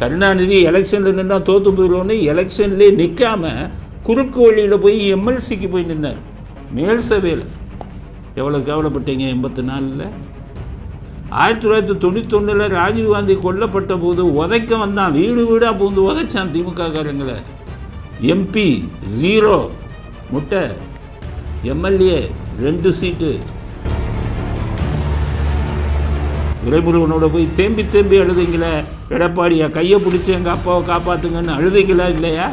கருணாநிதி எலெக்ஷனில் நின்னா தோற்று போயிடுவோன்னு எலெக்ஷன்லேயே நிற்காம குறுக்கு வழியில் போய் எம்எல்சிக்கு போய் நின்னார். மேல் சபையில் எவ்வளோ கேவலப்பட்டீங்க. 84 1991 ராஜீவ்காந்தி கொல்லப்பட்ட போது உதைக்க வந்தான், வீடு வீடாக பூந்து உதைச்சான் திமுக காரங்களை. எம்பி 0 முட்டை, எம்எல்ஏ 2 சீட்டு. இளைமுருகனோட போய் தேம்பி தேம்பி அழுதிங்களே, எடப்பாடியா கையை பிடிச்சி எங்கள் அப்பாவை காப்பாற்றுங்கன்னு அழுதிங்களா இல்லையா?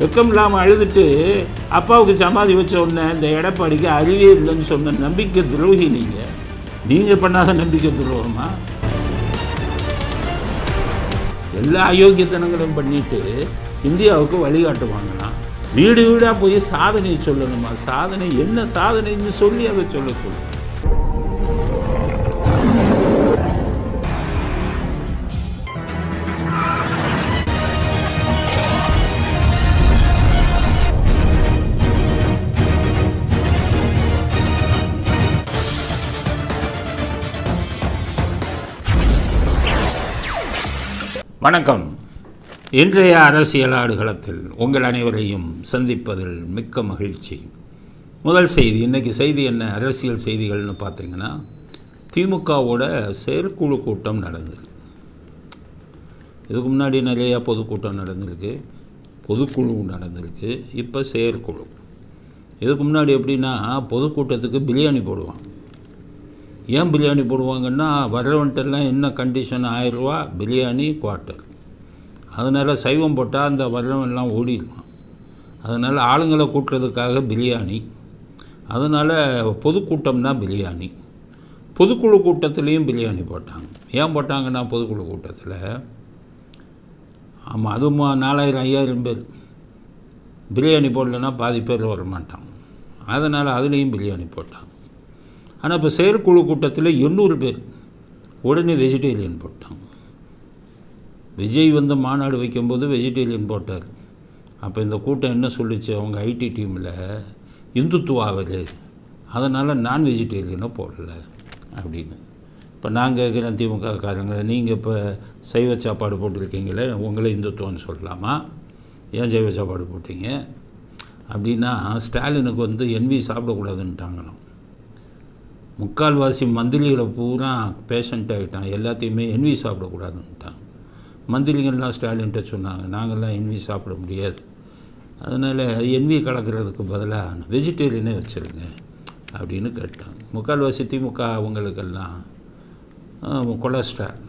வெக்கம் இல்லாமல் அழுதுட்டு அப்பாவுக்கு சமாதி வச்ச உடனே இந்த எடப்பாடிக்கு அறிவே இல்லைன்னு சொன்ன நம்பிக்கை துரோகி நீங்கள் பண்ணாத நம்பிக்கை துரோகமா? எல்லா அயோக்கியத்தனங்களும் பண்ணிட்டு இந்தியாவுக்கு வழிகாட்டுவாங்கன்னா வீடு வீடாக போய் சாதனை சொல்லணுமா? சாதனை என்ன சாதனைன்னு சொல்லி அதை சொல்ல. வணக்கம். இன்றைய அரசியல் ஆடுகளத்தில் உங்கள் அனைவரையும் சந்திப்பதில் மிக்க மகிழ்ச்சி. முதல் செய்தி, இன்றைக்கி செய்தி என்ன? அரசியல் செய்திகள்னு பார்த்தீங்கன்னா, திமுகவோட செயற்குழு கூட்டம் நடந்தது. இதுக்கு முன்னாடி நிறையா பொதுக்கூட்டம் நடந்திருக்கு, பொதுக்குழு நடந்திருக்கு, இப்போ செயற்குழு. இதுக்கு முன்னாடி எப்படின்னா, பொதுக்கூட்டத்துக்கு பிரியாணி போடுவாங்க. ஏன் பிரியாணி போடுவாங்கன்னா, வரவன்ட்டெல்லாம் என்ன கண்டிஷன், 1000 ரூபா பிரியாணி குவார்ட்டர். அதனால் சைவம் போட்டால் அந்த வரவெல்லாம் ஓடிடுவான். அதனால் ஆளுங்களை கூட்டுறதுக்காக பிரியாணி. அதனால் பொதுக்கூட்டம்னா பிரியாணி. பொதுக்குழு கூட்டத்துலேயும் பிரியாணி போட்டாங்க. ஏன் போட்டாங்கன்னா, பொதுக்குழு கூட்டத்தில் ஆமாம் அது 4000 5000 பேர் பிரியாணி போடலைன்னா பாதி பேர் வரமாட்டாங்க. அதனால் அதுலேயும் பிரியாணி போட்டாங்க. ஆனால் இப்போ செயற்குழு கூட்டத்தில் 800 பேர் உடனே வெஜிடேரியன் போட்டாங்க. விஜய் வந்து மாநாடு வைக்கும்போது வெஜிடேரியன் போட்டார். அப்போ இந்த கூட்டம் என்ன சொல்லிச்சு, அவங்க ஐடி டீமில் இந்துத்துவாவது, அதனால் நான் வெஜிடேரியனை போடலை அப்படின்னு. இப்போ நான் கேட்குறேன் திமுக காரங்க, நீங்கள் இப்போ சைவ சாப்பாடு போட்டிருக்கீங்களே, உங்களே இந்துத்துவம்னு சொல்லலாமா? ஏன் சைவ சாப்பாடு போட்டீங்க அப்படின்னா, ஸ்டாலினுக்கு வந்து என்வி சாப்பிடக்கூடாதுன்ட்டாங்களாம். முக்கால்வாசி மந்திரிகளை பூரா பேஷண்ட் ஆகிட்டான், எல்லாத்தையுமே என்வி சாப்பிடக்கூடாதுன்ட்டாங்க. மந்திரிகள்லாம் ஸ்டாலின்கிட்ட சொன்னாங்க, நாங்கள்லாம் என்வி சாப்பிட முடியாது, அதனால் என்வி கலக்கிறதுக்கு பதிலாக வெஜிடேரியனே வச்சுருங்க அப்படின்னு கேட்டாங்க. முக்கால்வாசி திமுக அவங்களுக்கெல்லாம் கொலஸ்ட்ரால்,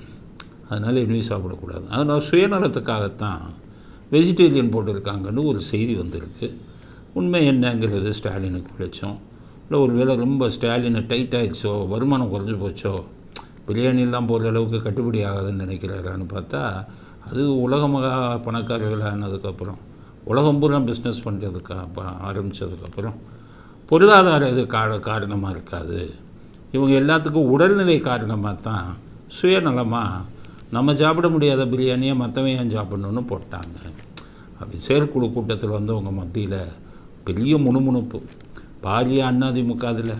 அதனால் என்வி சாப்பிடக்கூடாது, அதனால் சுயநலத்துக்காகத்தான் வெஜிடேரியன் போட்டிருக்காங்கன்னு ஒரு செய்தி வந்திருக்கு. உண்மை என்னங்கிறது ஸ்டாலினுக்கு வெளிச்சம். இல்லை ஒரு வேளை ரொம்ப ஸ்டாலினை டைட் ஆகிடுச்சோ, வருமானம் குறைஞ்சி போச்சோ, பிரியாணிலாம் போடுற அளவுக்கு கட்டுப்படி ஆகாதுன்னு நினைக்கிறாரான்னு பார்த்தா, அது உலகமாக பணக்காரர்களானதுக்கப்புறம், உலகம் பூரா பிஸ்னஸ் பண்ணுறதுக்கு ஆரம்பித்ததுக்கப்புறம் பொருளாதார இது காரணமாக இருக்காது. இவங்க எல்லாத்துக்கும் உடல்நிலை காரணமாக தான் சுயநலமாக நம்ம சாப்பிட முடியாத பிரியாணியை மற்றவன் ஏன் சாப்பிடணுன்னு போட்டாங்க. அப்படி செயற்குழு கூட்டத்தில் வந்து அவங்க மத்தியில் பெரிய முணுமுணுப்பு. பாலியா அதிமுக அதில்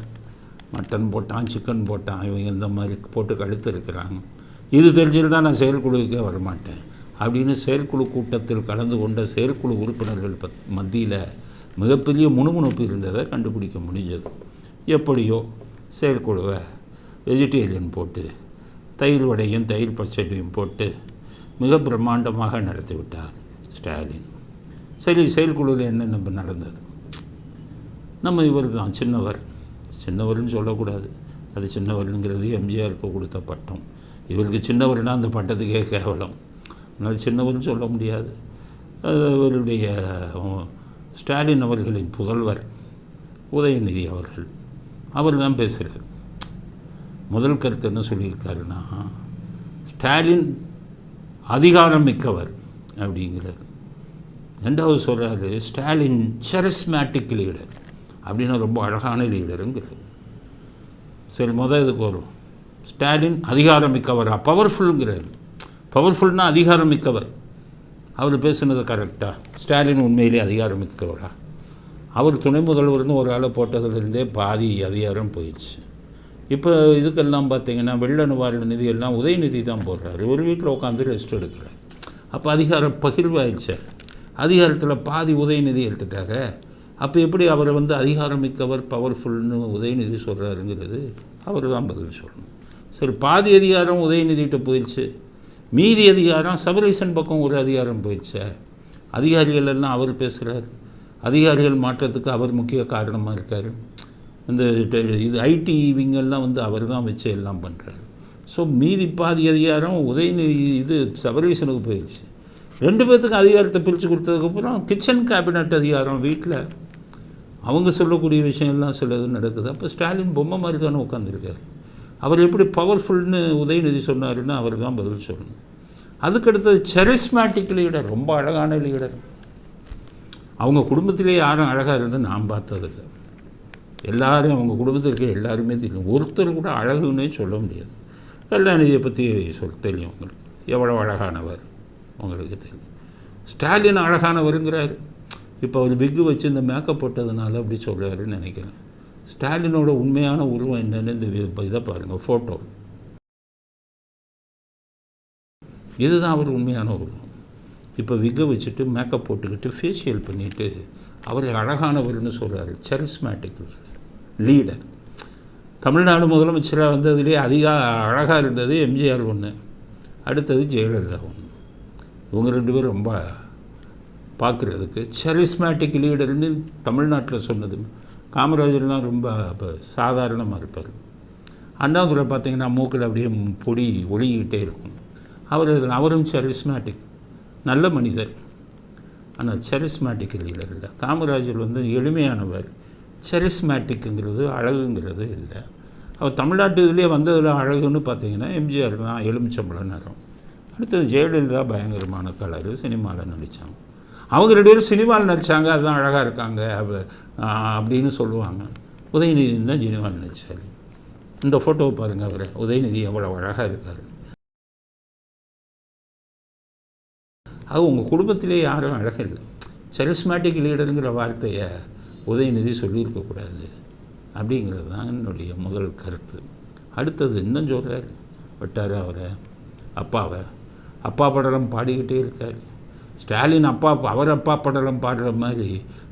மட்டன் போட்டான், சிக்கன் போட்டான், இவங்க இந்த மாதிரி போட்டு கழுத்து இருக்கிறாங்க. இது தெரிஞ்சிட்டு தான் நான் செயற்குழுவுக்கே வரமாட்டேன் அப்படின்னு செயற்குழு கூட்டத்தில் கலந்து கொண்ட செயற்குழு உறுப்பினர்கள் மத்தியில் மிகப்பெரிய முணுமுணுப்பு இருந்ததை கண்டுபிடிக்க முடிஞ்சது. எப்படியோ செயற்குழுவை வெஜிடேரியன் போட்டு தயிர் வடையும் தயிர் பச்சடியும் போட்டு மிக பிரம்மாண்டமாக நடத்திவிட்டார் ஸ்டாலின். சரி, செயற்குழுவில் என்னென்ன நடந்தது? நம்ம இவர் தான் சின்னவர்னு சொல்லக்கூடாது, அது சின்னவருங்கிறது எம்ஜிஆருக்கு கொடுத்த பட்டம். இவருக்கு சின்னவர்னால் அந்த பட்டத்துக்கே கேவலம், அதனால் சின்னவர்னு சொல்ல முடியாது. அவருடைய ஸ்டாலின் அவர்களின் புதல்வர் உதயநிதி அவர் தான் பேசுகிறார். முதல் கருத்து என்ன சொல்லியிருக்காருன்னா, ஸ்டாலின் அதிகாரம் மிக்கவர் அப்படிங்கிறார். ரெண்டாவது சொல்கிறாரு, ஸ்டாலின் சரிஸ்மேட்டிக் லீடர் அப்படின்னா ரொம்ப அழகான லீடருங்கிறது. சரி, இதுக்கு வரும். ஸ்டாலின் அதிகாரம் மிக்கவரா, பவர்ஃபுல்லுங்கிறார். பவர்ஃபுல்னால் அதிகாரம் மிக்கவர். அவர் பேசுனது கரெக்டாக? ஸ்டாலின் உண்மையிலே அதிகாரம் மிக்கவரா? அவர் துணை முதல்வர்னு ஒரு ஆளை போட்டதுலேருந்தே பாதி அதிகாரம் போயிடுச்சு. இப்போ இதுக்கெல்லாம் பார்த்தீங்கன்னா வெள்ள நிவாரண நிதி எல்லாம் உதயநிதி தான் போடுறாரு. ஒரு வீட்டில் உட்காந்து ரெஸ்ட் எடுக்கிறார். அப்போ அதிகாரம் பகிர்வாயிடுச்சு. அதிகாரத்தில் பாதி உதயநிதி எடுத்துட்டாங்க. அப்போ எப்படி அவரை வந்து அதிகாரமிக்கவர் பவர்ஃபுல்னு உதயநிதி சொல்கிறாருங்கிறது அவர் தான் பதில் சொல்லணும். சரி, பாதி அதிகாரம் உதயநிதிகிட்ட போயிடுச்சு, மீதி அதிகாரம் சபரீசன் பக்கம் ஒரு அதிகாரம் போயிடுச்சு. அதிகாரிகள் எல்லாம் அவர் பேசுகிறார். அதிகாரிகள் மாற்றத்துக்கு அவர் முக்கிய காரணமாக இருக்கார். இந்த இது ஐடி விங்கெல்லாம் வந்து அவர் தான் வச்சு எல்லாம் பண்ணுறாரு. ஸோ மீதி பாதி அதிகாரம் உதயநிதி இது சபரீசனுக்கு போயிடுச்சு. 2 பேர்த்துக்கும் அதிகாரத்தை பிரித்து கொடுத்ததுக்கப்புறம் கிச்சன் கேபினட் அதிகாரம் வீட்டில் அவங்க சொல்லக்கூடிய விஷயம்லாம் சிலது நடக்குது. அப்போ ஸ்டாலின் பொம்மை மாதிரி தானே உட்காந்துருக்காரு. அவர் எப்படி பவர்ஃபுல்னு உதயநிதி சொன்னாருன்னு அவர் தான் பதில் சொல்லணும். அதுக்கடுத்தது செரிஸ்மேட்டிக் லீடர், ரொம்ப அழகான லீடர். அவங்க குடும்பத்திலே யாரும் அழகாக இருந்து நான் பார்த்ததில்லை. எல்லாரும் அவங்க குடும்பத்தில் இருக்க எல்லாருமே தெரியும். ஒருத்தர் கூட அழகுன்னே சொல்ல முடியாது. கருணாநிதியை பற்றி தெரியும் உங்களுக்கு, எவ்வளோ அழகானவர் உங்களுக்கு தெரியும். ஸ்டாலின் அழகானவருங்கிறாரு. இப்போ அவர் விக்கு வச்சு இந்த மேக்கப் போட்டதுனால அப்படி சொல்கிறாருன்னு நினைக்கிறேன். ஸ்டாலினோட உண்மையான உருவம் என்னென்னு இந்த இதை பாருங்கள், ஃபோட்டோ. இதுதான் அவர் உண்மையான உருவம். இப்போ விக்கை வச்சுட்டு மேக்கப் போட்டுக்கிட்டு ஃபேஷியல் பண்ணிவிட்டு அவர் அழகானவர்னு சொல்கிறாரு. செரிஸ்மேட்டிக் லீடர். தமிழ்நாடு முதலமைச்சராக வந்ததுலேயே அழகாக இருந்தது எம்ஜிஆர் ஒன்று, அடுத்தது ஜெயலலிதா ஒன்று. இவங்க 2 பேரும் ரொம்ப பார்க்குறதுக்கு செரிஸ்மேட்டிக் லீடர்னு தமிழ்நாட்டில் சொன்னது. காமராஜர்லாம் ரொம்ப சாதாரணமாக இருப்பார். அண்ணாதுரை பார்த்திங்கன்னா மூக்கில் அப்படியே பொடி ஒளிக்கிட்டே இருக்கும். அவரும் செரிஸ்மேட்டிக், நல்ல மனிதர், ஆனால் செரிஸ்மேட்டிக் லீடர் இல்லை. காமராஜர் வந்து எளிமையானவர். செரிஸ்மேட்டிக்குங்கிறது அழகுங்கிறது இல்லை. அவர் தமிழ்நாட்டு இதுலேயே வந்ததில் அழகுன்னு பார்த்தீங்கன்னா எம்ஜிஆர் தான், எலுமிச்சம்பழம் நேரம். அடுத்தது ஜெயலலிதா பயங்கரமான கலர், சினிமாவில் நடித்தாங்க. அவங்க 2 பேரும் சினிமாவில் நடித்தாங்க, அதுதான் அழகாக இருக்காங்க அப்படின்னு சொல்லுவாங்க. உதயநிதி தான் சினிமாவில் நடித்தார். இந்த ஃபோட்டோவை பாருங்கள், அவர் உதயநிதி எவ்வளோ அழகாக இருக்கார். அது உங்கள் குடும்பத்திலே யாரும் அழகில்லை. செரிஸ்மேட்டிக் லீடருங்கிற வார்த்தையை உதயநிதி சொல்லியிருக்கக்கூடாது அப்படிங்கிறது தான் என்னுடைய முதல் கருத்து. அடுத்தது இன்னும் சொல்கிறார், விட்டார் அவரை அப்பா படலம் பாடிக்கிட்டே இருக்கார். ஸ்டாலின் அவர் அப்பா படலம் பாடுற மாதிரி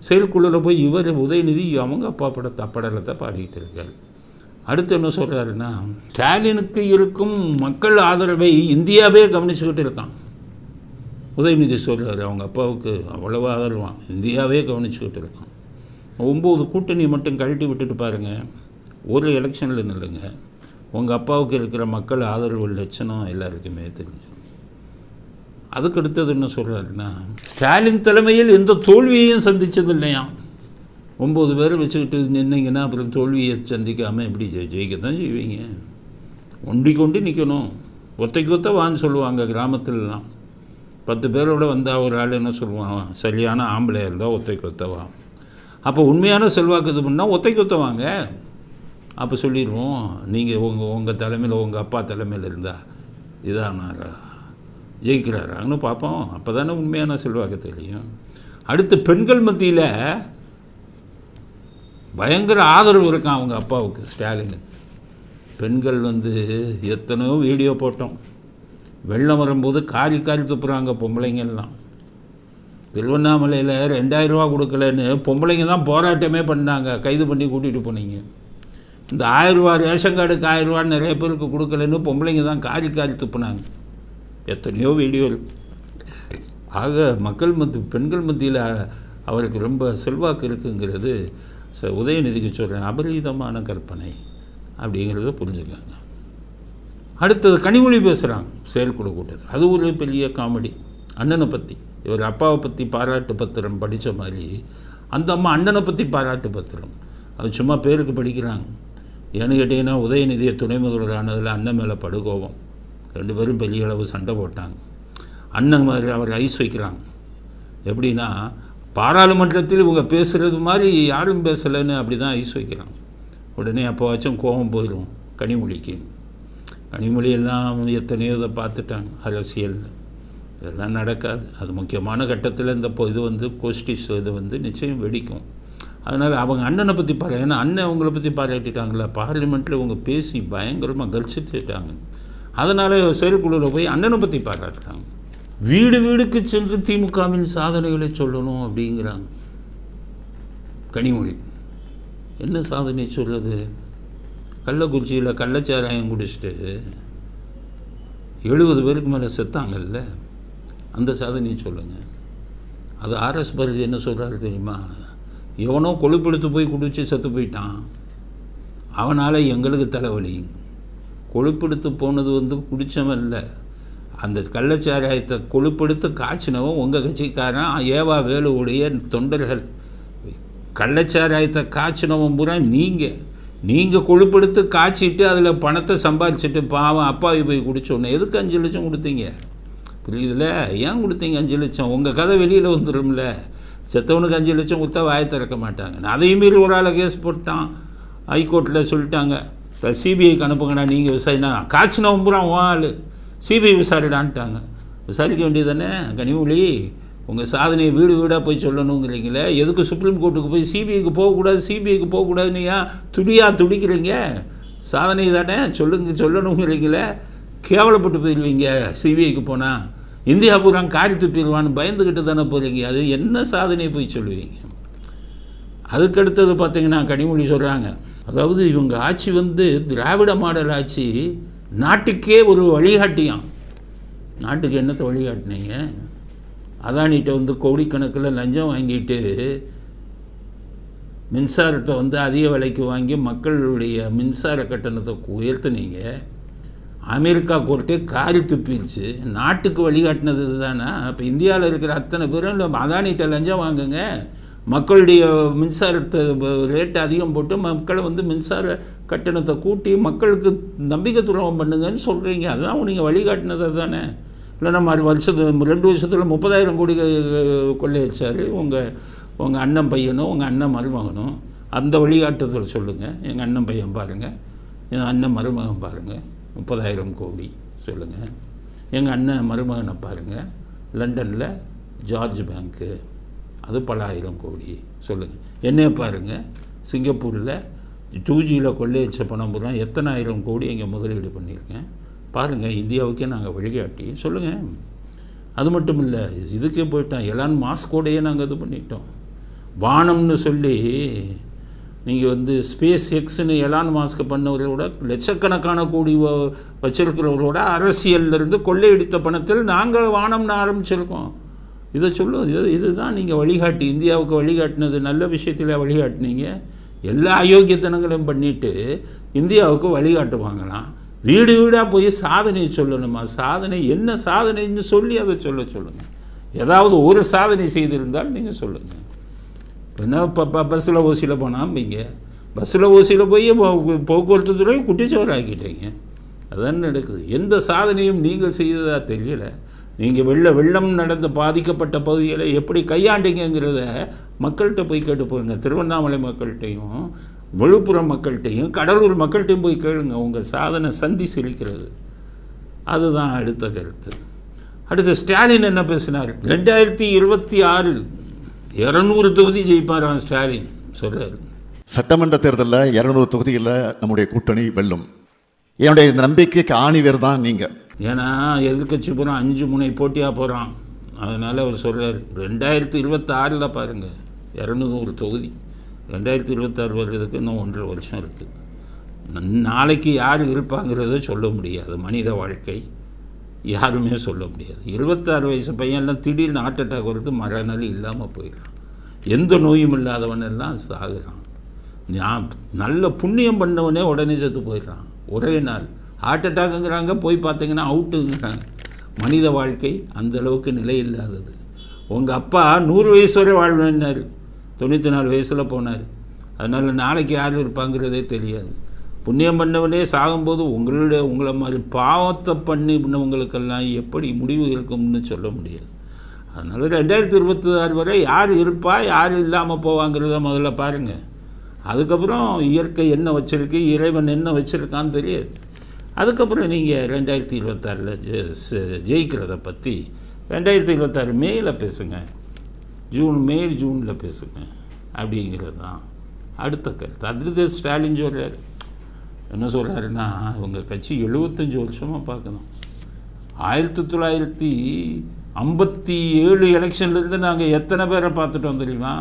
செயற்குழுவில் போய் இவர் உதயநிதி அவங்க அப்பா படலத்தை பாடிக்கிட்டு இருக்கார். அடுத்து என்ன சொல்கிறாருன்னா, ஸ்டாலினுக்கு இருக்கும் மக்கள் ஆதரவை இந்தியாவே கவனிச்சுக்கிட்டு இருக்கான். உதயநிதி சொல்கிறார், அவங்க அப்பாவுக்கு அவ்வளவு ஆதரவான், இந்தியாவே கவனிச்சுக்கிட்டு இருக்கான். 9 கூட்டணி மட்டும் கழட்டி விட்டுட்டு பாருங்கள், ஒரு எலெக்ஷனில் நில்லுங்க, உங்கள் அப்பாவுக்கு இருக்கிற மக்கள் ஆதரவு லட்சணம் எல்லாருக்குமே தெரிஞ்சு. அதுக்கடுத்தது என்ன சொல்கிறாருன்னா, ஸ்டாலின் தலைமையில் எந்த தோல்வியையும் சந்தித்தது இல்லையா. 9 பேரை வச்சுக்கிட்டு நின்னீங்கன்னா அப்புறம் தோல்வியை சந்திக்காமல் எப்படி ஜெயிக்க தான் செய்வீங்க. ஒண்டி நிற்கணும், ஒத்தைக்கு வான்னு சொல்லுவாங்க கிராமத்துலலாம். 10 பேரோட வந்தால் ஒரு ஆள் என்ன சொல்லுவான், சரியான ஆம்பளை இருந்தால் ஒத்தைக்கு வா. அப்போ உண்மையான செல்வாக்கு இது பண்ணால் ஒத்தைக்கு வாங்க. அப்போ சொல்லிடுவோம், நீங்கள் உங்கள் தலைமையில் உங்கள் அப்பா தலைமையில் இருந்தால் இதானாரா ஜெயிக்கிறாரான்னு பார்ப்போம். அப்போ தானே உண்மையான செல்வாக்கு தெரியும். அடுத்து பெண்கள் மத்தியில் பயங்கர ஆதரவு இருக்கான் அவங்க அப்பாவுக்கு, ஸ்டாலினுக்கு. பெண்கள் வந்து எத்தனையோ வீடியோ போட்டோம். வெள்ளம் வரும்போது காரி துப்புறாங்க பொம்பளைங்கெல்லாம். திருவண்ணாமலையில் 2000 ரூபா கொடுக்கலன்னு பொம்பளைங்க தான் போராட்டமே பண்ணாங்க, கைது பண்ணி கூட்டிகிட்டு போனீங்க. இந்த 1000 ரூபா ரேஷன் கார்டுக்கு 1000 ரூபா நிறைய பேருக்கு கொடுக்கலன்னு பொம்பளைங்க தான் காரி துப்புனாங்க. எத்தனையோ வீடியோ. ஆக பெண்கள் மத்தியில் அவருக்கு ரொம்ப செல்வாக்கு இருக்குங்கிறது உதயநிதிக்கு சொல்கிறேன், அபரீதமான கற்பனை அப்படிங்கிறத புரிஞ்சுக்காங்க. அடுத்தது கனிமொழி பேசுகிறாங்க செயற்குழு கூட்டத்தில். அது ஒரு பெரிய காமெடி. அண்ணனை பற்றி, இவர் அப்பாவை பற்றி பாராட்டு பத்திரம் படித்த மாதிரி அந்த அம்மா அண்ணனை பற்றி பாராட்டு பத்திரம் அது சும்மா பேருக்கு படிக்கிறாங்க. ஏன்னு கேட்டிங்கன்னா, உதயநிதியை துணை முதல்வர் ஆனதில் அண்ணன் மேலே படுகோபம். 2 பேரும் பெரிய அளவு சண்டை போட்டாங்க. அண்ணன் மாதிரி அவர் ஐஸ் வைக்கிறாங்க. எப்படின்னா, பாராளுமன்றத்தில் இவங்க பேசுகிறது மாதிரி யாரும் பேசலைன்னு அப்படி தான் ஐஸ் வைக்கிறாங்க. உடனே அப்போவாச்சும் கோபம் போயிடும் கனிமொழிக்கு. கனிமொழி எல்லாம் எத்தனையோ இதை பார்த்துட்டாங்க. அரசியல் இதெல்லாம் நடக்காது. அது முக்கியமான கட்டத்தில் இந்த இது கோஷ்டி இது நிச்சயம் வெடிக்கும். அதனால் அவங்க அண்ணனை பற்றி ஏன்னா அண்ணன் அவங்கள பற்றி பாராட்டிட்டாங்களா, பார்லிமெண்ட்டில் இவங்க பேசி பயங்கரமாக கர்ச்சிட்டாங்க. அதனால் செயற்குழுவில் போய் அண்ணனை பற்றி பாராட்டுறாங்க. வீடு வீடுக்கு சென்று திமுகவின் சாதனைகளை சொல்லணும் அப்படிங்கிறாங்க. கனிமொழி என்ன சாதனை சொல்கிறது? கள்ளக்குறிச்சியில் கள்ளச்சாராயம் குடிச்சிட்டு 70 பேருக்கு மேலே செத்தாங்கல்ல, அந்த சாதனையை சொல்லுங்கள். அது ஆர்எஸ் பாரதி என்ன சொல்கிறாரு தெரியுமா? எவனோ கொழுப்பெடுத்து போய் குடித்து செத்து போயிட்டான், அவனால் எங்களுக்கு தலைவலி. கொழுப்பெடுத்து போனது குடித்தவன் இல்லை, அந்த கள்ளச்சாராயத்தை கொழுப்பெடுத்து காய்ச்சினவன் உங்கள் கட்சிக்காரன் ஏவா வேலுவுடைய தொண்டர்கள். கள்ளச்சாராயத்தை காய்ச்சினவன் பூரா நீங்கள் கொழுப்பெடுத்து காய்ச்சிட்டு அதில் பணத்தை சம்பாதிச்சுட்டு பாவம் அப்பாவி போய் குடிச்சோன்னே எதுக்கு 5 லட்சம் கொடுத்தீங்க? புரியுதுல? ஏன் கொடுத்தீங்க 5 லட்சம்? உங்கள் கதை வெளியில் வந்துடும்ல. செத்தவனுக்கு 5 லட்சம் கொடுத்தா வாயை திறக்க மாட்டாங்க. அதையும் மீறி ஒரு ஆளை கேஸ் போட்டான், ஹைகோர்ட்டில் சொல்லிட்டாங்க, இப்போ சிபிஐக்கு அனுப்புங்கண்ணா, நீங்கள் விசாரினா காய்ச்சினவன் பூரா ஆள் சிபிஐ விசாரிடான்ட்டாங்க. விசாரிக்க வேண்டியது தானே கனிமொழி? உங்கள் சாதனையை வீடு வீடாக போய் சொல்லணுங்கிறீங்களே, எதுக்கு சுப்ரீம் கோர்ட்டுக்கு போய் சிபிஐக்கு போகக்கூடாதுன்னு ஏன் துடிக்கிறீங்க? சாதனை தானே சொல்லணுங்கிறீங்களே, கேவலப்பட்டு போயிடுவீங்க. சிபிஐக்கு போனால் இந்தியா பூரா காரி துப்பிடுவான்னு பயந்துக்கிட்டு தானே போகிறீங்க. அது என்ன சாதனையை போய் சொல்லுவீங்க? அதுக்கடுத்தது பார்த்திங்கன்னா கனிமொழி சொல்கிறாங்க, அதாவது இவங்க ஆட்சி திராவிட மாடல் ஆட்சி, நாட்டுக்கே ஒரு வழிகாட்டியாம். நாட்டுக்கு என்னத்தை வழிகாட்டினீங்க? அதானிகிட்ட கோடிக்கணக்கில் லஞ்சம் வாங்கிட்டு மின்சாரத்தை அதிக விலைக்கு வாங்கி மக்களுடைய மின்சார கட்டணத்தை உயர்த்தினீங்க. அமெரிக்கா கோர்ட்டே காரி துப்பிடுச்சு. நாட்டுக்கு வழிகாட்டினது தானே. அப்போ இந்தியாவில் இருக்கிற அத்தனை பேரும் இல்லை, அதானிகிட்ட லஞ்சம் வாங்குங்க, மக்களுடைய மின்சாரத்தை ரேட்டை அதிகம் போட்டு மக்களை மின்சார கட்டணத்தை கூட்டி மக்களுக்கு நம்பிக்கை துரோகம் பண்ணுங்கன்னு சொல்கிறீங்க. அதுதான் நீங்கள் வழிகாட்டினது தானே. இல்லை நம்ம 2 வருஷத்தில் 30,000 கோடி கொள்ளையடிச்சார் உங்கள் அண்ணன் பையனும் உங்கள் அண்ணன் மருமகனும். அந்த வழிகாட்டுதல் சொல்லுங்கள். எங்கள் அண்ணன் பையன் பாருங்கள், என் அண்ணன் மருமகன் பாருங்கள், 30,000 கோடி சொல்லுங்கள். எங்கள் அண்ணன் மருமகனை பாருங்கள், லண்டனில் ஜார்ஜ் பேங்க்கு, அது பல 1000 கோடி சொல்லுங்கள். என்னைய பாருங்கள், சிங்கப்பூரில் 2Gயில் கொள்ளையடிச்ச பணம் பூரா எத்தனை 1000 கோடி இங்கே முதலீடு பண்ணியிருக்கேன் பாருங்கள். இந்தியாவுக்கே நாங்கள் வழிகாட்டி சொல்லுங்கள். அது மட்டும் இல்லை, இதுக்கே போயிட்டோம், எலான் மாஸ்கோடையே நாங்கள் இது பண்ணிட்டோம். வானம்னு சொல்லி நீங்கள் ஸ்பேஸ் எக்ஸ்னு எலான் மாஸ்க் பண்ணவர்களோட லட்சக்கணக்கான கோடி வச்சிருக்கிறவர்களோட அரசியலிருந்து கொள்ளையடித்த பணத்தில் நாங்கள் வானம்னு ஆரம்பிச்சிருக்கோம். இதை சொல்லும். இதுதான் நீங்கள் வழிகாட்டி, இந்தியாவுக்கு வழிகாட்டினது. நல்ல விஷயத்தில் வழிகாட்டினீங்க. எல்லா அயோக்கியத்தனங்களையும் பண்ணிவிட்டு இந்தியாவுக்கு வழிகாட்டுவாங்களாம். வீடு வீடாக போய் சாதனையை சொல்லணுமா? சாதனை என்ன சாதனைன்னு சொல்லி அதை சொல்லுங்கள். ஏதாவது ஒரு சாதனை செய்திருந்தால் நீங்கள் சொல்லுங்கள். என்ன பஸ்ஸில் ஊசியில் போனாம்பீங்க, பஸ்ஸில் ஊசியில் போய் போக்குவரத்து துறை குட்டிச்சவராக்கிட்டீங்க. அதான் நடக்குது. எந்த சாதனையும் நீங்கள் செய்ததா தெரியல. நீங்கள் வெள்ளம் நடந்த பாதிக்கப்பட்ட பகுதிகளை எப்படி கையாண்டிங்கிறத மக்கள்கிட்ட போய் கேட்டு போங்க. திருவண்ணாமலை மக்கள்கிட்டையும் விழுப்புரம் மக்கள்கிட்டையும் கடலூர் மக்கள்கிட்டையும் போய் கேளுங்க. உங்கள் சாதனை சந்தி செழிக்கிறது. அதுதான் அடுத்த கருத்து. அடுத்து ஸ்டாலின் என்ன பேசினார்? 2026 200 தொகுதி ஜெயிப்பாராம் ஸ்டாலின் சொல்கிறார். சட்டமன்ற தேர்தலில் 200 தொகுதிகளில் நம்முடைய கூட்டணி வெல்லும். என்னுடைய நம்பிக்கைக்கு ஆணிவேர் தான் நீங்கள். ஏன்னா எதிர்கட்சி பூரா 5 முனை போட்டியாக போகிறான். அதனால் அவர் சொல்கிறார் 2026 பாருங்கள் 200 தொகுதி. 2026 வர்றதுக்கு இன்னும் 1.5 வருஷம் இருக்குது. நாளைக்கு யார் இருப்பாங்கிறத சொல்ல முடியாது. மனித வாழ்க்கை யாருமே சொல்ல முடியாது. 26 வயசு பையன்லாம் திடீர்னு ஹார்ட் அட்டாக் வருது, மறுநாள் இல்லாமல் போயிடலாம். எந்த நோயும் இல்லாதவனெல்லாம் சாகுறான். நல்ல புண்ணியம் பண்ணவனே உடனே செத்து போயிடுறான் ஒரே நாள். ஹார்ட் அட்டாக்குங்கிறாங்க, போய் பார்த்தீங்கன்னா அவுட்டுங்கிறாங்க. மனித வாழ்க்கை அந்தளவுக்கு நிலை இல்லாதது. உங்கள் அப்பா 100 வயசு வரை வாழ்வேன்னார், 94 வயசில் போனார். அதனால் நாளைக்கு யார் இருப்பாங்கிறதே தெரியாது. புண்ணியம் பண்ணவனே சாகும்போது உங்களை மாதிரி பாவத்தை பண்ணினவங்களுக்கெல்லாம் எப்படி முடிவு இருக்கும்னு சொல்ல முடியாது. அதனால் 2026 வரை யார் இருப்பா யார் இல்லாமல் போவாங்கிறத முதல்ல பாருங்கள். அதுக்கப்புறம் இயற்கை என்ன வச்சுருக்கு, இறைவன் என்ன வச்சுருக்கான்னு தெரியாது. அதுக்கப்புறம் நீங்கள் 2026 ஜெயிக்கிறத பற்றி 2026 மேயில் பேசுங்க. ஜூனில் பேசுங்க. அப்படிங்கிறது தான் அடுத்த கருத்து. அடுத்து ஸ்டாலின் சொல்கிறார், என்ன சொல்கிறாருன்னா, உங்கள் கட்சி 75 வருஷமாக பார்க்கணும். 1957 எலெக்ஷன்லேருந்து நாங்கள் எத்தனை பேரை பார்த்துட்டோம் தெரியுமா?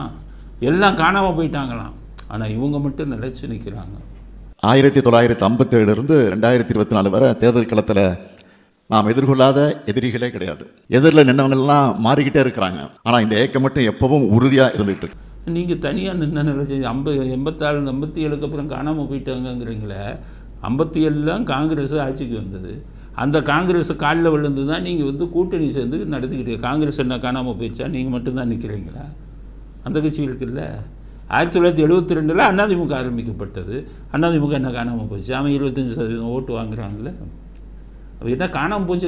எல்லாம் காணாமல் போயிட்டாங்களாம். ஆனால் இவங்க மட்டும் நிலைச்சு நிற்கிறாங்க. 1957 2024 வரை தேர்தல் களத்தில் நாம் எதிர்கொள்ளாத எதிரிகளே கிடையாது. எதிரில் நின்றவங்கள்லாம் மாறிக்கிட்டே இருக்கிறாங்க. ஆனால் இந்த ஏக்கம் மட்டும் எப்பவும் உறுதியாக இருந்துகிட்டு இருக்கு. நீங்கள் தனியாக நின்று நிலைச்சி 84 57க்கு அப்புறம் காணாமல் போயிட்டாங்கங்கிறீங்களே. 57 காங்கிரஸ் ஆட்சிக்கு வந்தது. அந்த காங்கிரஸ் காலில் விழுந்து தான் நீங்கள் கூட்டணி சேர்ந்து நடத்திக்கிட்டீங்க. காங்கிரஸ் என்ன காணாமல் போயிடுச்சா? நீங்கள் மட்டும்தான் நிற்கிறீங்களா? அந்த கட்சி இருக்குல்ல. 1972 அதிமுக ஆரம்பிக்கப்பட்டது. அதிமுக என்ன காணாமல் போச்சு? அவன் 25% ஓட்டு வாங்குறாங்கல்ல. அப்போ என்ன காணாமல் போச்சு?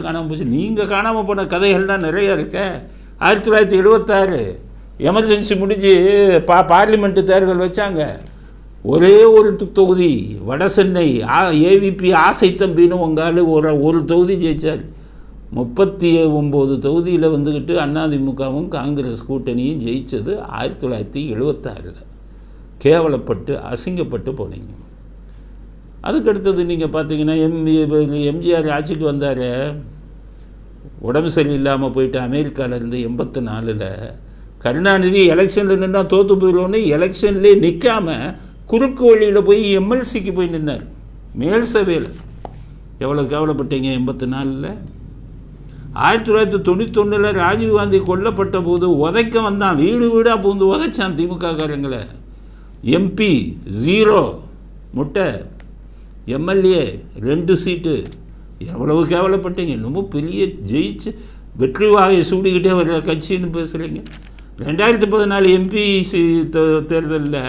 நீங்கள் காணாமல் போன கதைகள்லாம் நிறையா இருக்க. 1976 எமர்ஜென்சி முடிஞ்சு பார்லிமெண்ட்டு தேர்தல் வச்சாங்க. ஒரே ஒரு தொகுதி வட சென்னை ஏவிபி ஆசை தம்பின்னு உங்கால் ஒரு தொகுதி ஜெயிச்சார். 39 தொகுதியில் வந்துக்கிட்டு அதிமுகவும் காங்கிரஸ் கூட்டணியும் ஜெயித்தது 1976. கேவலப்பட்டு அசிங்கப்பட்டு போனீங்க. அதுக்கடுத்தது நீங்கள் பார்த்தீங்கன்னா எம்ஜிஆர் ஆட்சிக்கு வந்தார். உடம்பு சரியில்லாமல் போயிட்டு அமெரிக்காவிலேருந்து 84 கருணாநிதி எலெக்ஷனில் நின்னா தோற்று போயிடுவோன்னு எலெக்ஷன்லேயே நிற்காம குறுக்கு வழியில் போய் எம்எல்சிக்கு போய் நின்னார் மேல் சபையில். எவ்வளோ கேவலப்பட்டீங்க 84. 1991 ராஜீவ்காந்தி கொல்லப்பட்ட போது உதைக்க வந்தான். வீடு வீடாக பூந்து உதைச்சான் திமுக காரங்களை. எம்பி 0 முட்டை, எம்எல்ஏ 2 சீட்டு. எவ்வளவு கேவலப்பட்டீங்க. இன்னமும் பெரிய ஜெயிச்சு வெற்றி வாகை சூடிக்கிட்டே வர்ற கட்சின்னு பேசுகிறீங்க. 2014 எம்பி தேர்தலில்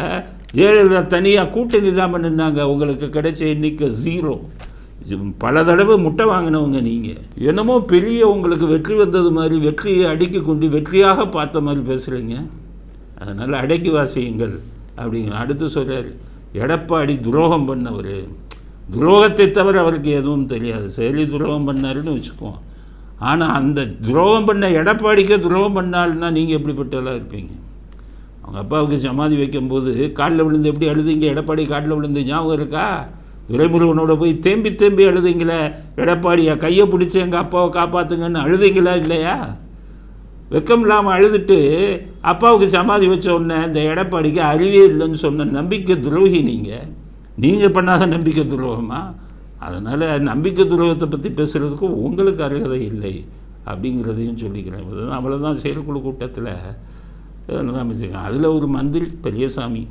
ஜெயலலிதா தனியாக கூட்டணி இல்லாமல் நின்னாங்க. உங்களுக்கு கிடைச்ச எண்ணிக்கை 0. பல தடவை முட்டை வாங்கினவங்க நீங்கள். என்னமோ பெரிய உங்களுக்கு வெற்றி வந்தது மாதிரி வெற்றியை அடுக்கி கொண்டு வெற்றியாக பார்த்த மாதிரி பேசுகிறீங்க. அதனால் அடக்கி வாசியுங்கள் அப்படிங்கிற. அடுத்து சொல்கிறார், எடப்பாடி துரோகம் பண்ணவர். துரோகத்தை தவிர அவருக்கு எதுவும் தெரியாது. செயலி துரோகம் பண்ணாருன்னு வச்சுக்குவோம். ஆனால் அந்த துரோகம் பண்ண எடப்பாடிக்கே துரோகம் பண்ணாலுன்னா நீங்கள் எப்படிப்பட்டவளாக இருப்பீங்க? அவங்க அப்பாவுக்கு சமாதி வைக்கும்போது காலில் விழுந்து எப்படி அழுதிங்க? எடப்பாடி காலில் விழுந்து ஞாபகம் இருக்கா? துரைமுருகனோட போய் தேம்பி அழுதிங்களே. எடப்பாடியா கையை பிடிச்சி எங்கள் அப்பாவை காப்பாற்றுங்கன்னு அழுதிங்களா இல்லையா? வெக்கம் இல்லாமல் அழுதுட்டு அப்பாவுக்கு சமாதி வச்ச உடனே இந்த எடப்பாடிக்கு அறிவே இல்லைன்னு சொன்ன நம்பிக்கை துரோகி நீங்கள் பண்ணாத நம்பிக்கை துரோகமா? அதனால் நம்பிக்கை துரோகத்தை பற்றி பேசுகிறதுக்கு உங்களுக்கு அருகதை இல்லை அப்படிங்கிறதையும் சொல்லிக்கிறேன். அவ்வளோதான் செயற்குழு கூட்டத்தில் தான் அமைச்சிருக்கேன். அதில் ஒரு மந்திரி பெரியசாமி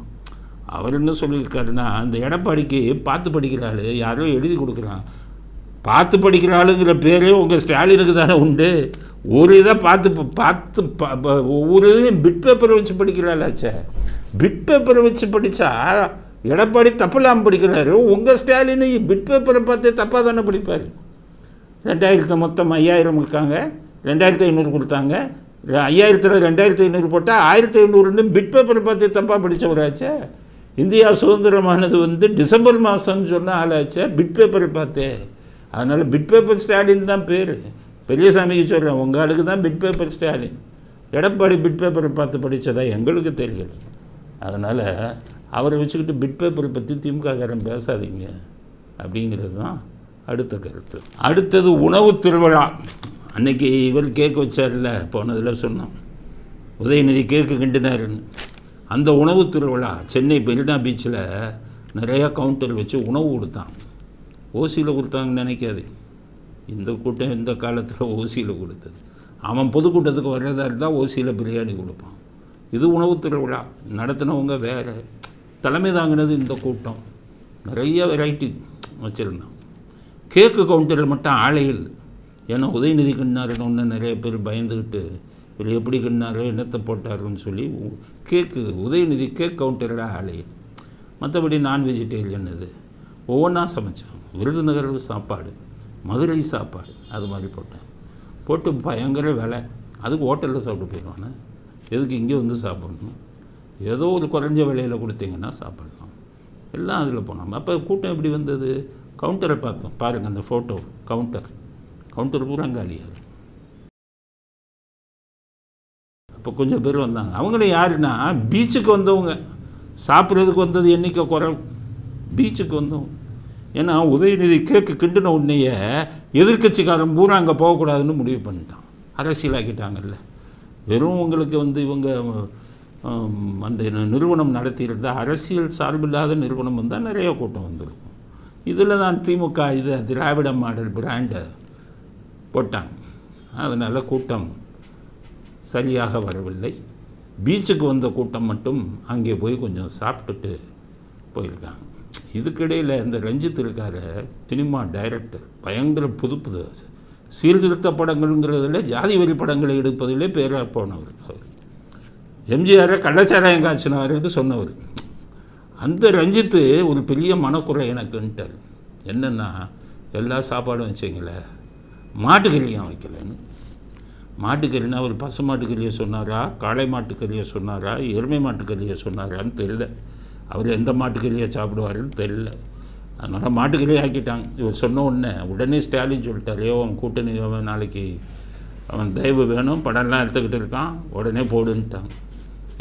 அவர் என்ன சொல்லியிருக்காருன்னா, அந்த எடப்பாடிக்கு பார்த்து படிக்கிறாள் யாரோ எழுதி கொடுக்குறான். பார்த்து படிக்கிறாளுங்கிற பேரே உங்கள் ஸ்டாலினுக்கு தானே உண்டு. ஒரு இதை பார்த்து ஒவ்வொரு இதையும் பிட் பேப்பரை வச்சு படிக்கிறாளாச்சே. பிட் பேப்பரை வச்சு படித்தா எடப்பாடி தப்பில்லாமல் படிக்கிறாரு. உங்கள் ஸ்டாலின் பிட் பேப்பரை பார்த்து தப்பாக தானே படிப்பார். 2000 மொத்தம் 5000 இருக்காங்க, 2500 கொடுத்தாங்க. 5000 2500 போட்டால் 1500 பிட் பேப்பரை பார்த்து தப்பாக படித்தவராச்சே. இந்தியா சுதந்திரமானது டிசம்பர் மாதம்னு சொன்ன ஆளாச்சே பிட் பேப்பரை பார்த்தே. அதனால் பிட் பேப்பர் ஸ்டாலின் தான் பேர். பெரியசாமிக்கு சொல்கிறேன், உங்கள் ஆளுக்கு தான் bit paper Stalin. Edappadi bit பேப்பரை பார்த்து படித்ததா எங்களுக்கு தெரியல. அதனால் அவரை வச்சுக்கிட்டு பிட் பேப்பரை பற்றி திமுககாரன் பேசாதீங்க அப்படிங்கிறது தான் அடுத்த கருத்து. அடுத்தது உணவு திருவிழா. அன்றைக்கி இவர் கேக் வச்சார்ல, போனதில் சொன்னோம், உதயநிதி கேக்கு கிண்டினாருன்னு. அந்த உணவு திருவிழா சென்னை மெரினா பீச்சில் நிறையா கவுண்டர் வச்சு உணவு கொடுத்தாங்க. ஓசியில் கொடுத்தாங்கன்னு நினைக்காது. இந்த கூட்டம் இந்த காலத்தில் ஓசியில் கொடுத்தது. அவன் பொதுக்கூட்டத்துக்கு வர்றதா இருந்தால் ஓசியில் பிரியாணி கொடுப்பான். இது உணவு திருவிழா. நடத்தினவங்க வேறு, தலைமை தாங்கினது இந்த கூட்டம். நிறைய வெரைட்டி வச்சுருந்தான். கேக்கு கவுண்டரில் மட்டும் ஆலையில். ஏன்னா உதயநிதி கிண்ணாருன்னு ஒன்று நிறைய பேர் பயந்துக்கிட்டு இவர் எப்படி கிண்ணாரோ என்னத்தை போட்டாருன்னு சொல்லி கேக்கு உதயநிதி கேக் கவுண்டரில் ஆலையில். மற்றபடி நான் வெஜிடேரியன் இது ஒவ்வொன்றா சமைச்சான். விருதுநகர் சாப்பாடு, மதுரை சாப்பாடு, அது மாதிரி போட்டு பயங்கர விலை. அதுக்கு ஹோட்டலில் சாப்பிட்டு போயிடுவானே, எதுக்கு இங்கே வந்து சாப்பிடணும்? ஏதோ ஒரு குறைஞ்ச விலையில் கொடுத்தீங்கன்னா சாப்பிடலாம். எல்லாம் அதில் போனோம். அப்போ கூட்டம் எப்படி வந்தது? கவுண்டரை பார்த்தோம் பாருங்கள், அந்த ஃபோட்டோ கவுண்டர் பூரா காலியாரு. அப்போ கொஞ்சம் பேர் வந்தாங்க. அவங்களும் யாருன்னா பீச்சுக்கு வந்தவங்க, சாப்பிட்றதுக்கு வந்தது எண்ணிக்கை குறைவு, பீச்சுக்கு வந்தவங்க. ஏன்னா உதயநிதி கேக்கு கிண்டுன உடனேயே எதிர்க்கட்சிக்காரன் பூரா அங்கே போகக்கூடாதுன்னு முடிவு பண்ணிட்டான், அரசியலாக்கிட்டாங்கல்ல. வெறும் உங்களுக்கு இவங்க அந்த நிறுவனம் நடத்தியிருந்தால், அரசியல் சார்பில்லாத நிறுவனம் வந்தால் நிறைய கூட்டம் வந்திருக்கும். இதில் தான் திமுக இதை திராவிட மாடல் பிராண்டை போட்டாங்க. அதனால் கூட்டம் சரியாக வரவில்லை. பீச்சுக்கு வந்த கூட்டம் மட்டும் அங்கே போய் கொஞ்சம் சாப்பிட்டுட்டு போயிருக்காங்க. இதுக்கிடையில் இந்த ரஞ்சித் இருக்கார சினிமா டைரக்டர், பயங்கர புது புது சீர்திருத்த படங்கள்ங்கிறதுல ஜாதி வரி படங்களை எடுப்பதிலே பேராக போனவர். அவர் எம்ஜிஆரை கள்ளச்சாராயம் காய்ச்சினாருன்னு சொன்னவர். அந்த ரஞ்சித்து ஒரு பெரிய மனக்குறை எனக்குன்ட்டார். என்னென்னா, எல்லா சாப்பாடும் வச்சிங்களே, மாட்டுக்கறியும் வைக்கலன்னு. மாட்டுக்கறினா அவர் பசு மாட்டுக்கறியை சொன்னாரா, காளை மாட்டுக்கறியை சொன்னாரா, எருமை மாட்டுக்கறியை சொன்னாரான்னு தெரியல. அவர் எந்த மாட்டுக்கறியை சாப்பிடுவாருன்னு தெரியல. அதனால் மாட்டுக்கறியை ஆக்கிட்டாங்க. இவர் சொன்ன உடனே ஸ்டாலின் சொல்லிட்டார், அவன் கூட்டணி நாளைக்கு அவன் தயவு வேணும், படம்லாம் எடுத்துக்கிட்டு இருக்கான், உடனே போடுன்ட்டாங்க.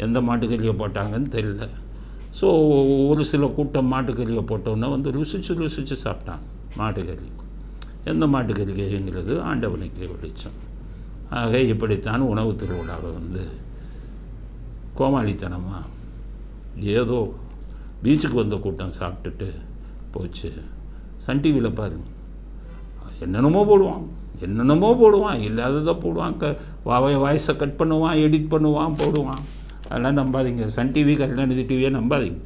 எந்த மாட்டுக்கறியை போட்டாங்கன்னு தெரியல. ஸோ ஒரு சில கூட்டம் மாட்டுக்கறியை போட்டோன்னே ருசித்து சாப்பிட்டாங்க மாட்டுக்கறி. எந்த மாட்டுக்கறிங்கிறது ஆண்டவனுக்கு வெளிச்சம். ஆக இப்படித்தான் உணவு திருவிழாவை கோமாளித்தனமாக ஏதோ பீச்சுக்கு வந்த கூட்டம் சாப்பிட்டுட்டு போச்சு. சன் டிவியில் பாருங்க, என்னென்னமோ போடுவான், இல்லாததை போடுவான், வாய்ஸை கட் பண்ணுவான், எடிட் பண்ணுவான், போடுவான். அதெல்லாம் நம்பாதீங்க. சன் டிவி, கருணாநிதி டிவியை நம்பாதீங்க.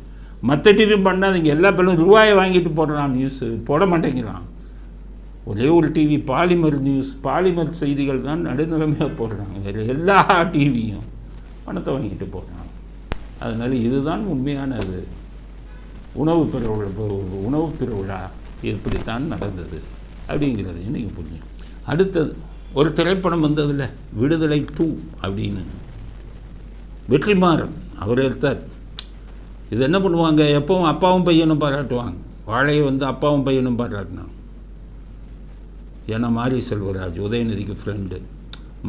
மற்ற டிவியும் பண்ணாதீங்க. எல்லா பேரும் ரூபாயை வாங்கிட்டு போடுறான், நியூஸு போட மாட்டேங்கிறான். ஒரே ஒரு டிவி பாலிமர் நியூஸ், பாலிமர் செய்திகள் தான் நடுநிலைமையாக போடுறாங்க. எல்லா டிவியும் பணத்தை வாங்கிட்டு போடுறாங்க. அதனால் இதுதான் உண்மையானது. உணவு திருவிழா இப்படித்தான் நடந்தது அப்படிங்கிறதையும் நீங்கள் புரியும். அடுத்தது ஒரு திரைப்படம் வந்ததில் விடுதலை 2 அப்படின்னு வெற்றிமாறன் அவர் எடுத்தார். இது என்ன பண்ணுவாங்க, எப்பவும் அப்பாவும் பையனும் பாராட்டுவாங்க. வாழையை அப்பாவும் பையனும் பாராட்டினாங்க. ஏன்னா மாரி செல்வராஜ் உதயநிதிக்கு ஃப்ரெண்டு,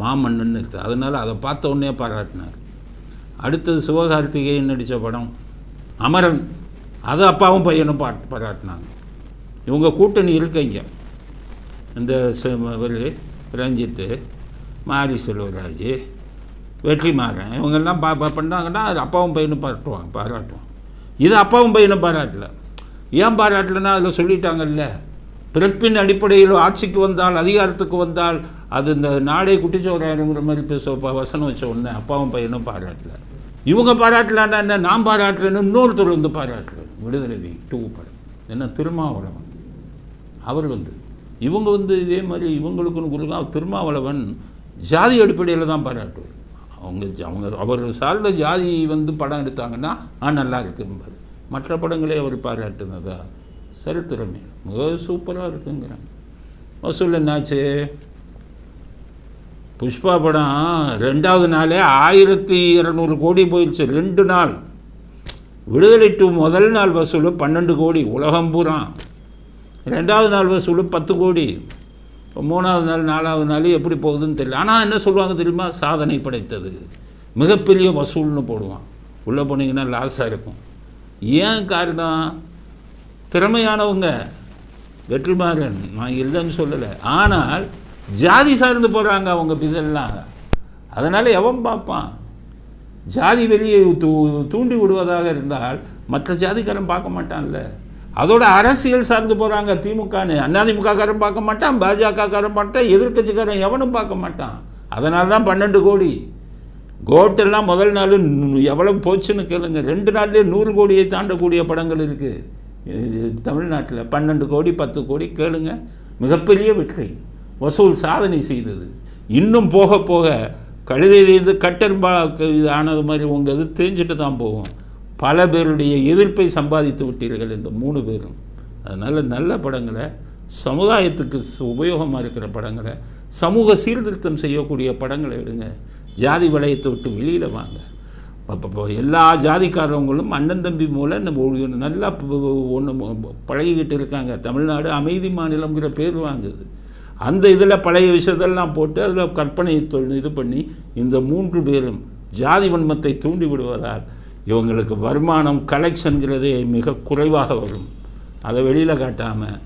மாமன்னன் இருக்குது. அதனால் அதை பார்த்த உடனே பாராட்டினார். அடுத்தது சிவகார்த்திகேயன் நடித்த படம் அமரன், அது அப்பாவும் பையனும் பாராட்டினாங்க. இவங்க கூட்டணி இருக்கீங்க, இந்த ரஞ்சித்து, மாரி செல்வராஜ், வெற்றிமாறன், இவங்கெல்லாம் பண்ணாங்கன்னா அது அப்பாவும் பையனும் பாராட்டுவாங்க. இது அப்பாவும் பையனும் பாராட்டல. ஏன் பாராட்டலைன்னா அதில் சொல்லிட்டாங்கல்ல, பிறப்பின் அடிப்படையில் ஆட்சிக்கு வந்தால், அதிகாரத்துக்கு வந்தால் அது இந்த நாடே குட்டிச்சோறாருங்கிற மாதிரி வசனம் வச்ச உடனே அப்பாவும் பையனும் பாராட்டல. இவங்க பாராட்டலான்னா என்ன, நான் பாராட்டுறேன்னு இன்னொருத்தர் பாராட்டுறாரு. விடுதலை 2 படம் என்ன, திருமாவளவன் அவர் இவங்க இதே மாதிரி இவங்களுக்குன்னு கொடுக்க. திருமாவளவன் ஜாதி அடிப்படையில் தான் பாராட்டுவார். அவர் சார்ந்த ஜாதி படம் எடுத்தாங்கன்னா நல்லா இருக்கும்பார். மற்ற படங்களே அவர் பாராட்டுனதா சரித்திரமே மிக சூப்பராக இருக்குங்கிறாங்க. வசூல் என்னாச்சு, புஷ்பா படம் 2வது நாளே 1200 கோடி போயிடுச்சு. 2 நாள். விடுதலை 2 முதல் நாள் வசூல் 12 கோடி உலகம் பூரா. 2வது நாள் வசூல் 10 கோடி. இப்போ 3வது நாள் 4வது நாள் எப்படி போகுதுன்னு தெரியல. ஆனால் என்ன சொல்லுவாங்க தெரியுமா, சாதனை படைத்தது, மிகப்பெரிய வசூல்னு போடுவான். உள்ளே போனீங்கன்னா லாஸாக இருக்கும். ஏன் காரணம், திறமையானவங்க. வெற்றிமாறன் நான் இல்லைன்னு சொல்லலை, ஆனால் ஜாதி சார்ந்து போகிறாங்க அவங்க இதெல்லாம். அதனால் எவன் பார்ப்பான். ஜாதி வெளியே தூண்டி விடுவதாக இருந்தால் மற்ற ஜாதிக்காரன் பார்க்க மாட்டான்ல. அதோட அரசியல் சார்ந்து போகிறாங்க. திமுகன்னு அதிமுககாரன் பார்க்க மாட்டான், பாஜகக்காரன் மாட்டான், எதிர்கட்சிக்காரன் எவனும் பார்க்க மாட்டான். அதனால தான் 12 கோடி. கோட்டெல்லாம் முதல் நாள் எவ்வளோ போச்சுன்னு கேளுங்க. 2 நாள்லேயே 100 கோடியை தாண்டக்கூடிய படங்கள் இருக்குது தமிழ்நாட்டில். 12 கோடி 10 கோடி கேளுங்க. மிகப்பெரிய வெற்றி, வசூல் சாதனை செய்தது. இன்னும் போக போக கழுதையிலேருந்து கட்டெரும்பா இது ஆனது மாதிரி உங்கள் இது தெரிஞ்சுட்டு தான் போகும். பல பேருடைய எதிர்ப்பை சம்பாதித்து விட்டீர்கள் இந்த 3 பேரும். அதனால் நல்ல படங்களை, சமுதாயத்துக்கு உபயோகமாக இருக்கிற படங்களை, சமூக சீர்திருத்தம் செய்யக்கூடிய படங்களை எடுங்க. ஜாதி வளையத்தை விட்டு வெளியில் வாங்க. இப்போ எல்லா ஜாதிக்காரவங்களும் அண்ணன் தம்பி மூலம் நம்ம நல்லா பழகிக்கிட்டு இருக்காங்க. தமிழ்நாடு அமைதி மாநிலங்கிற பேர் வாங்குது. அந்த இதில் பழைய விஷயத்தெல்லாம் போட்டு அதில் கற்பனை இது பண்ணி இந்த 3 பேரும் ஜாதி வன்மத்தை தூண்டி விடுவதால் இவங்களுக்கு வருமானம் கலெக்ஷன்கிறதே மிக குறைவாக வரும். அதை வெளியில் காட்டாமல்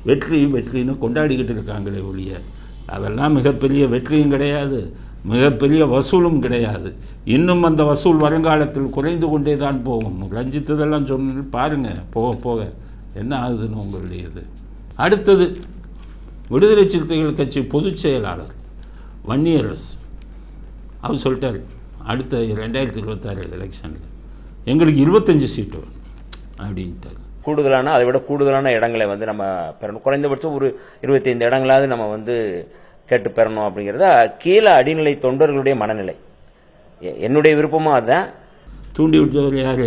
வெற்றின்னு கொண்டாடிக்கிட்டு இருக்காங்களே ஒழிய அதெல்லாம் மிகப்பெரிய வெற்றியும் கிடையாது, மிகப்பெரிய வசூலும் கிடையாது. இன்னும் அந்த வசூல் வருங்காலத்தில் குறைந்து கொண்டே தான் போகும். ரஞ்சித்ததெல்லாம் சொன்ன பாருங்கள், போக போக என்ன ஆகுதுன்னு உங்களுடையது. அடுத்தது விடுதலை சிறுத்தைகள் கட்சி பொதுச் செயலாளர் வன்னியரசு அவர் சொல்லிட்டார், அடுத்த 2026 எலெக்ஷனில் எங்களுக்கு 25 சீட்டு வேணும் அப்படின்ட்டார். கூடுதலான அதை விட கூடுதலான இடங்களை நம்ம பெறணும். குறைந்தபட்சம் ஒரு 25 இடங்களாவது நம்ம கேட்டு பெறணும் அப்படிங்கிறத கீழே அடிநிலை தொண்டர்களுடைய மனநிலை. என்னுடைய விருப்பமும் அதுதான். தூண்டி விட்டவர் யார்?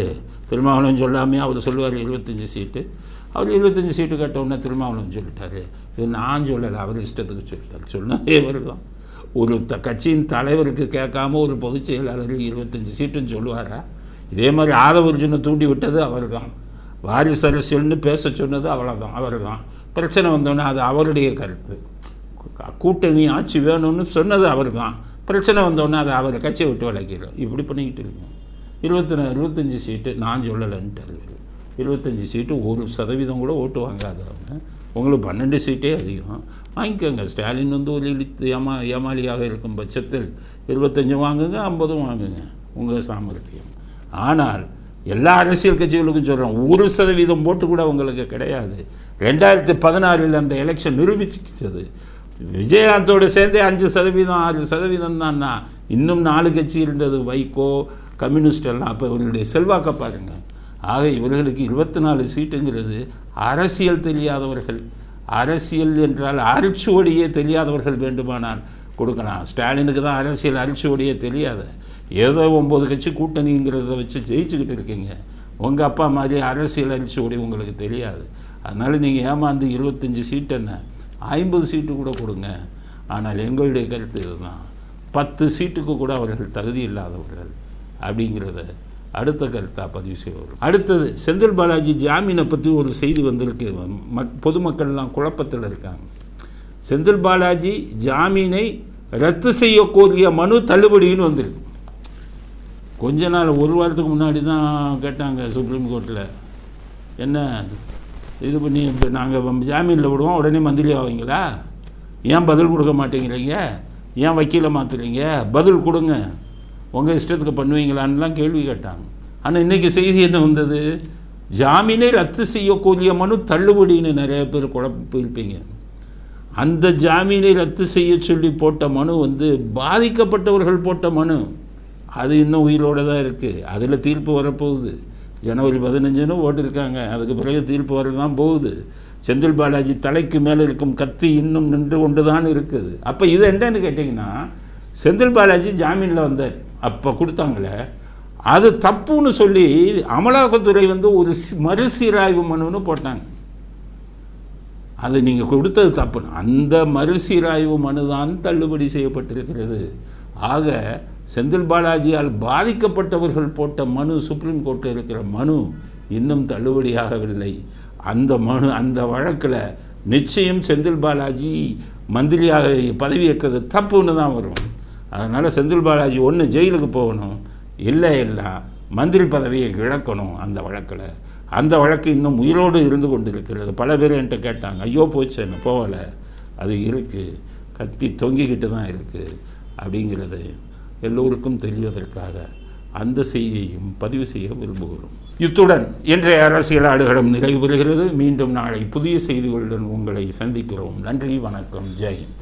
திருமாவளவன் சொல்லாமே அவர் சொல்லுவார் 25 சீட்டு. அவர் 25 சீட்டு கேட்டவுடனே திருமாவளவன் சொல்லிட்டாரு. இது நான் சொல்லலை, அவர் இஷ்டத்துக்கு சொல்லிட்டார். சொன்னதே அவர் தான். ஒரு கட்சியின் தலைவருக்கு கேட்காம ஒரு பொதுச் செயலாளர் 25 சீட்டுன்னு சொல்லுவாரா? இதே மாதிரி ஆதவர்ஜுனை தூண்டி விட்டது அவர் தான். வாரிசு அரசியல்னு பேச சொன்னது அவ்வளோதான், அவர் தான். பிரச்சனை வந்தோடனே அது அவருடைய கருத்து. கூட்டணி ஆட்சி வேணும்னு சொன்னது அவர் தான். பிரச்சனை வந்தோடனே அதை அவர் கட்சியை விட்டு விளக்கிறோம். இப்படி பண்ணிக்கிட்டு இருக்கோம். 25 சீட்டு நான் சொல்லலைன்ட்டார். 25 சீட்டு 1% கூட ஓட்டு வாங்காதவங்க. உங்களுக்கு 12 சீட்டே அதிகம் வாங்கிக்கோங்க. ஸ்டாலின் ஒரு இழித்து ஏமாளியாக இருக்கும் பட்சத்தில் 25 வாங்குங்க, 50 வாங்குங்க, உங்கள் சாமர்த்தியம். ஆனால் எல்லா அரசியல் கட்சிகளுக்கும் சொல்கிறோம், 1% போட்டு கூட உங்களுக்கு கிடையாது. 2016 அந்த எலெக்ஷன் நிரூபிச்சது. விஜயகாந்தோடு சேர்ந்தே 5%, 6% தான்னா. இன்னும் 4 கட்சி இருந்தது, வைகோ, கம்யூனிஸ்ட் எல்லாம். அப்போ இவர்களுடைய செல்வாக்க பாருங்கள். ஆக இவர்களுக்கு 24 சீட்டுங்கிறது அரசியல் தெரியாதவர்கள், அரசியல் என்றால் அரிச்சுவடியே தெரியாதவர்கள் வேண்டுமானால் கொடுக்கலாம். ஸ்டாலினுக்கு தான் அரசியல் அரிச்சுவடியே தெரியாத, ஏதோ 9 கட்சி கூட்டணிங்கிறத வச்சு ஜெயிச்சுக்கிட்டு இருக்கீங்க. உங்கள் அப்பா மாதிரி அரசியல் அரிச்சுவடி உங்களுக்கு தெரியாது. அதனால் நீங்கள் ஏமாந்து 25 சீட்டு என்ன 50 சீட்டு கூட கொடுங்க. ஆனால் எங்களுடைய கருத்து இதுதான், 10 சீட்டுக்கு கூட அவர்கள் தகுதி இல்லாதவர்கள் அப்படிங்கிறத அடுத்த கருத்தாக பதிவு செய்வோம். அடுத்தது செந்தில் பாலாஜி ஜாமீனை பற்றி ஒரு செய்தி வந்திருக்கு. பொதுமக்கள்லாம் குழப்பத்தில் இருக்காங்க. செந்தில் பாலாஜி ஜாமீனை ரத்து செய்ய கோரிய மனு தள்ளுபடின்னு வந்திருக்கு. கொஞ்ச நாள், ஒரு வாரத்துக்கு முன்னாடி தான் கேட்டாங்க சுப்ரீம் கோர்ட்டில், என்ன இது பண்ணி இப்போ நாங்கள் ஜாமீனில் விடுவோம், உடனே மந்திரி ஆவீங்களா? ஏன் பதில் கொடுக்க மாட்டேங்கிறீங்க? ஏன் வக்கீலை மாற்றுறீங்க? பதில் கொடுங்க, உங்கள் இஷ்டத்துக்கு பண்ணுவீங்களான்லாம் கேள்வி கேட்டாங்க. ஆனால் இன்றைக்கி செய்தி என்ன வந்தது? ஜாமீனை ரத்து செய்யக்கூடிய மனு தள்ளுபடின்னு நிறைய பேர் குழப்பிருப்பீங்க. அந்த ஜாமீனை ரத்து செய்ய சொல்லி போட்ட மனு பாதிக்கப்பட்டவர்கள் போட்ட மனு. அது இன்னும் உயிரோடு தான் இருக்குது. அதில் தீர்ப்பு வரப்போகுது. ஜனவரி 15ன்னு ஓட்டிருக்காங்க. அதுக்கு பிறகு தீர்ப்பு வரதான் போகுது. செந்தில் பாலாஜி தலைக்கு மேலே இருக்கும் கத்தி இன்னும் நின்று கொண்டு தான் இருக்குது. அப்போ இது என்னன்னு கேட்டிங்கன்னா, செந்தில் பாலாஜி ஜாமீனில் வந்தார், அப்போ கொடுத்தாங்களே அது தப்புன்னு சொல்லி அமலாக்கத்துறை ஒரு மறுசீராய்வு மனுன்னு போட்டாங்க. அது நீங்கள் கொடுத்தது தப்புன்னு அந்த மறுசீராய்வு மனு தான் தள்ளுபடி செய்யப்பட்டிருக்கிறது. ஆக செந்தில் பாலாஜியால் பாதிக்கப்பட்டவர்கள் போட்ட மனு, சுப்ரீம் கோர்ட்டில் இருக்கிற மனு இன்னும் தள்ளுபடியாகவில்லை. அந்த மனு, அந்த வழக்கில் நிச்சயம் செந்தில் பாலாஜி மந்திரியாக பதவியேற்றது தப்புன்னு தான் வரும். அதனால் செந்தில் பாலாஜி ஒன்று ஜெயிலுக்கு போகணும், இல்லை மந்திரி பதவியை இழக்கணும். அந்த வழக்கில், அந்த வழக்கு இன்னும் உயிரோடு இருந்து கொண்டு இருக்கிறது. பல பேர் என்கிட்ட கேட்டாங்க, ஐயோ போச்சு என்ன போகலை, அது இருக்குது, கத்தி தொங்கிக்கிட்டு தான் இருக்குது அப்படிங்கிறது எல்லோருக்கும் தெரிவதற்காக அந்த செய்தியையும் பதிவு செய்ய விரும்புகிறோம். இத்துடன் இன்றைய அரசியல் ஆடுகளம் நிறைவு பெறுகிறது. மீண்டும் நாளை புதிய செய்திகளுடன் உங்களை சந்திக்கிறோம். நன்றி, வணக்கம், ஜெய் ஹிந்த்.